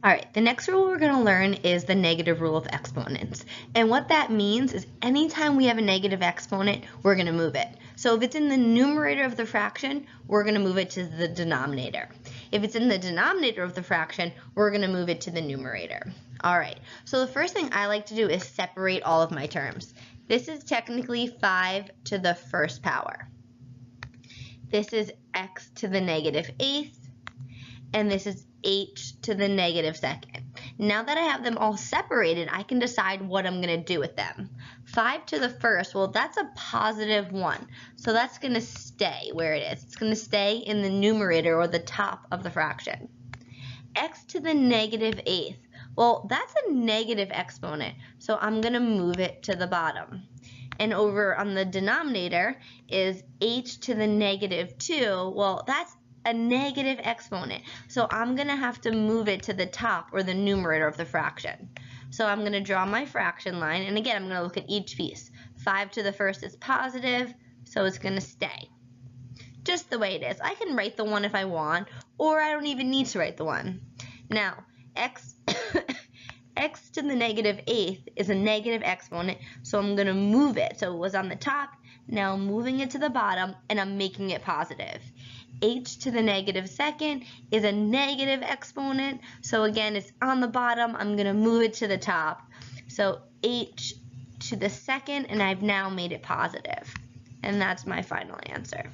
All right, the next rule we're going to learn is the negative rule of exponents. And what that means is anytime we have a negative exponent, we're going to move it. So if it's in the numerator of the fraction, we're going to move it to the denominator. If it's in the denominator of the fraction, we're going to move it to the numerator. All right, so the first thing I like to do is separate all of my terms. This is technically 5 to the first power. This is x to the negative eighth. And this is h to the negative second. Now that I have them all separated, I can decide what I'm going to do with them. 5 to the first, well, that's a positive 1. So that's going to stay where it is. It's going to stay in the numerator or the top of the fraction. X to the negative eighth, well, that's a negative exponent. So I'm going to move it to the bottom. And over on the denominator is h to the negative 2. Well, that's a negative exponent. So I'm going to have to move it to the top or the numerator of the fraction. So I'm going to draw my fraction line. And again, I'm going to look at each piece. 5 to the first is positive, so it's going to stay just the way it is. I can write the 1 if I want, or I don't even need to write the 1. Now, x to the negative eighth is a negative exponent, so I'm going to move it. So it was on the top, now I'm moving it to the bottom, and I'm making it positive. H to the negative second is a negative exponent, so again, it's on the bottom, I'm going to move it to the top. So h to the second, and I've now made it positive. And that's my final answer.